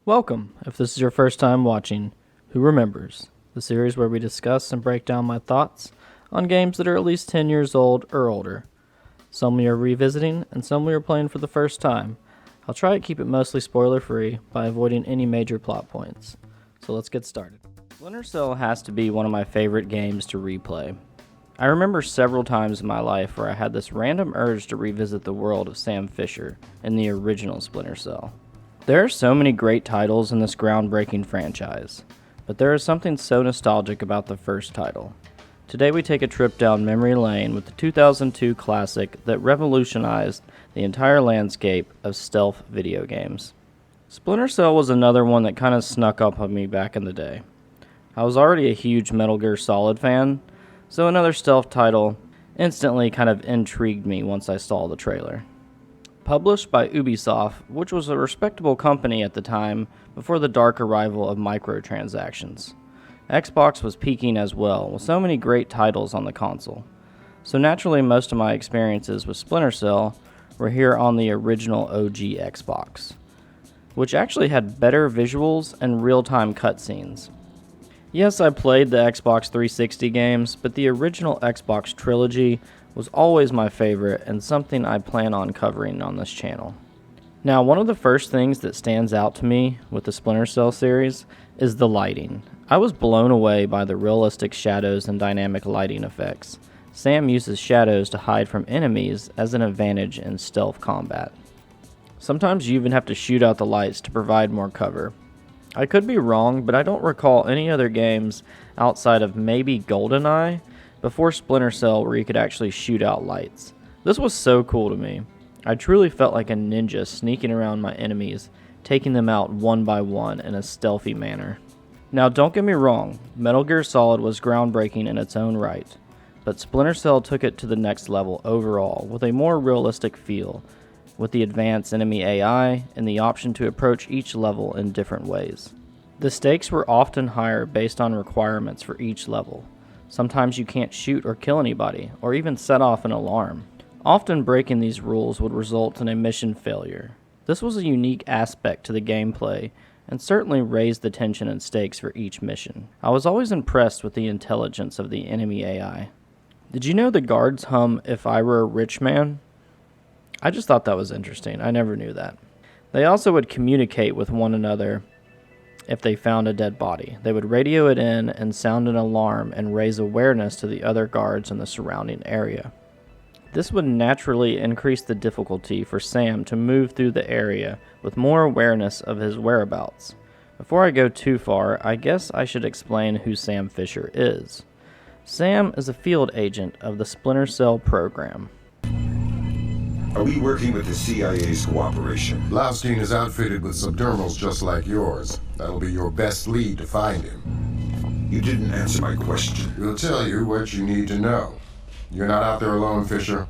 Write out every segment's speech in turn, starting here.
Welcome, if this is your first time watching Who Remembers, the series where we discuss and break down my thoughts on games that are at least 10 years old or older. Some we are revisiting, and some we are playing for the first time. I'll try to keep it mostly spoiler-free by avoiding any major plot points. So let's get started. Splinter Cell has to be one of my favorite games to replay. I remember several times in my life where I had this random urge to revisit the world of Sam Fisher in the original Splinter Cell. There are so many great titles in this groundbreaking franchise, but there is something so nostalgic about the first title. Today we take a trip down memory lane with the 2002 classic that revolutionized the entire landscape of stealth video games. Splinter Cell was another one that kind of snuck up on me back in the day. I was already a huge Metal Gear Solid fan, so another stealth title instantly kind of intrigued me once I saw the trailer. Published by Ubisoft, which was a respectable company at the time before the dark arrival of microtransactions. Xbox was peaking as well, with so many great titles on the console. So naturally most of my experiences with Splinter Cell were here on the original OG Xbox, which actually had better visuals and real-time cutscenes. Yes, I played the Xbox 360 games, but the original Xbox trilogy was always my favorite and something I plan on covering on this channel. Now, one of the first things that stands out to me with the Splinter Cell series is the lighting. I was blown away by the realistic shadows and dynamic lighting effects. Sam uses shadows to hide from enemies as an advantage in stealth combat. Sometimes you even have to shoot out the lights to provide more cover. I could be wrong, but I don't recall any other games outside of maybe GoldenEye before Splinter Cell where you could actually shoot out lights. This was so cool to me. I truly felt like a ninja sneaking around my enemies, taking them out one by one in a stealthy manner. Now don't get me wrong, Metal Gear Solid was groundbreaking in its own right, but Splinter Cell took it to the next level overall with a more realistic feel, with the advanced enemy AI and the option to approach each level in different ways. The stakes were often higher based on requirements for each level. Sometimes you can't shoot or kill anybody, or even set off an alarm. Often breaking these rules would result in a mission failure. This was a unique aspect to the gameplay, and certainly raised the tension and stakes for each mission. I was always impressed with the intelligence of the enemy AI. Did you know the guards hum "If I Were a Rich Man"? I just thought that was interesting. I never knew that. They also would communicate with one another if they found a dead body. They would radio it in and sound an alarm and raise awareness to the other guards in the surrounding area. This would naturally increase the difficulty for Sam to move through the area with more awareness of his whereabouts. Before I go too far, I guess I should explain who Sam Fisher is. Sam is a field agent of the Splinter Cell program. Are we working with the CIA's cooperation? Blaustein is outfitted with subdermals just like yours. That'll be your best lead to find him. You didn't answer my question. We'll tell you what you need to know. You're not out there alone, Fisher.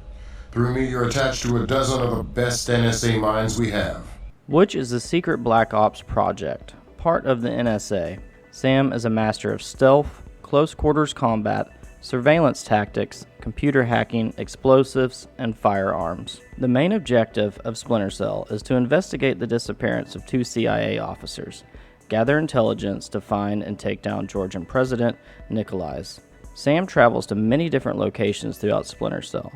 Through me, you're attached to a dozen of the best NSA minds we have. Which is a secret Black Ops project, part of the NSA. Sam is a master of stealth, close quarters combat, surveillance tactics, computer hacking, explosives, and firearms. The main objective of Splinter Cell is to investigate the disappearance of two CIA officers, gather intelligence to find and take down Georgian President Nikolai's. Sam travels to many different locations throughout Splinter Cell,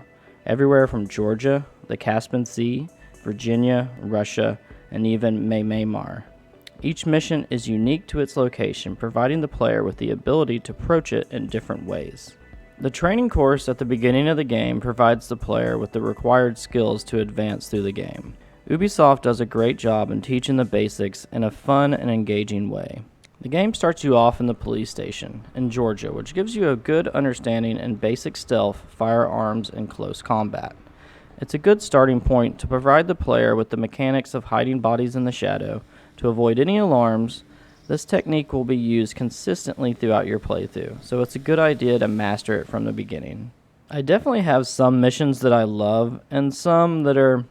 everywhere from Georgia, the Caspian Sea, Virginia, Russia, and even Myanmar. Each mission is unique to its location, providing the player with the ability to approach it in different ways. The training course at the beginning of the game provides the player with the required skills to advance through the game. Ubisoft does a great job in teaching the basics in a fun and engaging way. The game starts you off in the police station in Georgia, which gives you a good understanding in basic stealth, firearms, and close combat. It's a good starting point to provide the player with the mechanics of hiding bodies in the shadow. To avoid any alarms, this technique will be used consistently throughout your playthrough, so it's a good idea to master it from the beginning. I definitely have some missions that I love, and some that are,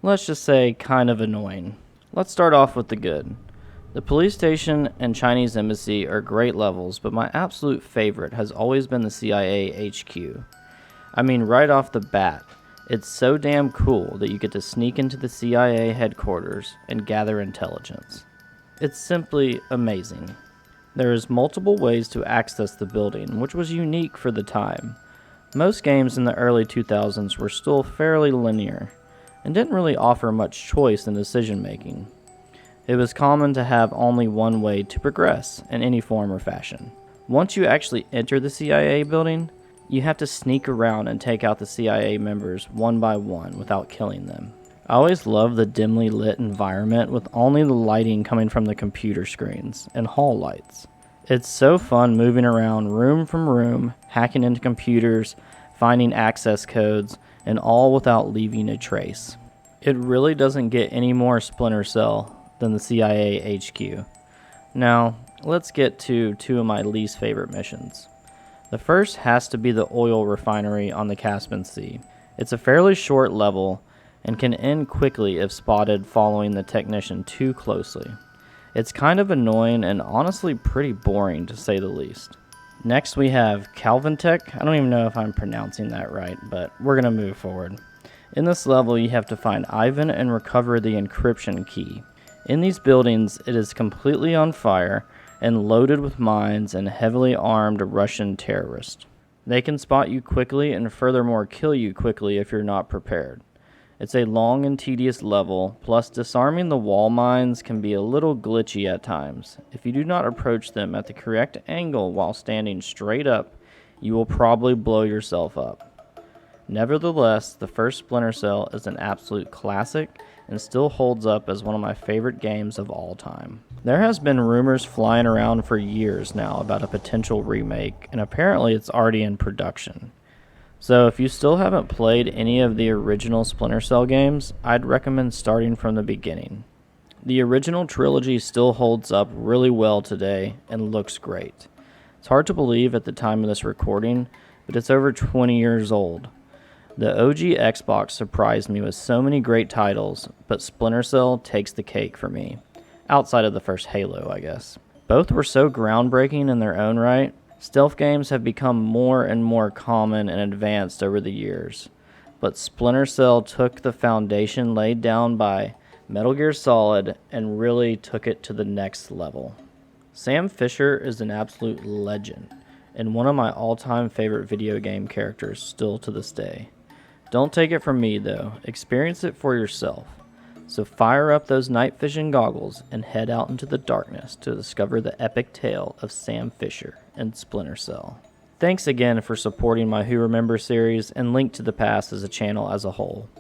let's just say, kind of annoying. Let's start off with the good. The police station and Chinese embassy are great levels, but my absolute favorite has always been the CIA HQ. I mean, right off the bat, it's so damn cool that you get to sneak into the CIA headquarters and gather intelligence. It's simply amazing. There's multiple ways to access the building, which was unique for the time. Most games in the early 2000s were still fairly linear, and didn't really offer much choice in decision making. It was common to have only one way to progress in any form or fashion. Once you actually enter the CIA building, you have to sneak around and take out the CIA members one by one without killing them. I always loved the dimly lit environment with only the lighting coming from the computer screens and hall lights. It's so fun moving around room from room, hacking into computers, finding access codes, and all without leaving a trace. It really doesn't get any more Splinter Cell than the CIA HQ. Now, let's get to two of my least favorite missions. The first has to be the oil refinery on the Caspian Sea. It's a fairly short level and can end quickly if spotted following the technician too closely. It's kind of annoying and honestly pretty boring to say the least. Next we have Calvintech. I don't even know if I'm pronouncing that right, but we're going to move forward. In this level you have to find Ivan and recover the encryption key. In these buildings it is completely on fire and loaded with mines and heavily armed Russian terrorists. They can spot you quickly and furthermore kill you quickly if you're not prepared. It's a long and tedious level, plus disarming the wall mines can be a little glitchy at times. If you do not approach them at the correct angle while standing straight up, you will probably blow yourself up. Nevertheless, the first Splinter Cell is an absolute classic and still holds up as one of my favorite games of all time. There has been rumors flying around for years now about a potential remake, and apparently it's already in production. So if you still haven't played any of the original Splinter Cell games, I'd recommend starting from the beginning. The original trilogy still holds up really well today and looks great. It's hard to believe at the time of this recording, but it's over 20 years old. The OG Xbox surprised me with so many great titles, but Splinter Cell takes the cake for me. Outside of the first Halo, I guess. Both were so groundbreaking in their own right. Stealth games have become more and more common and advanced over the years, but Splinter Cell took the foundation laid down by Metal Gear Solid and really took it to the next level. Sam Fisher is an absolute legend, and one of my all-time favorite video game characters still to this day. Don't take it from me though, experience it for yourself. So fire up those night vision goggles and head out into the darkness to discover the epic tale of Sam Fisher and Splinter Cell. Thanks again for supporting my Who Remembers series and LinkedToThePast as a channel as a whole.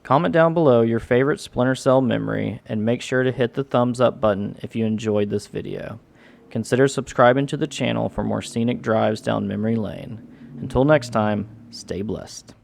Comment down below your favorite Splinter Cell memory and make sure to hit the thumbs up button if you enjoyed this video. Consider subscribing to the channel for more scenic drives down memory lane. Until next time, stay blessed.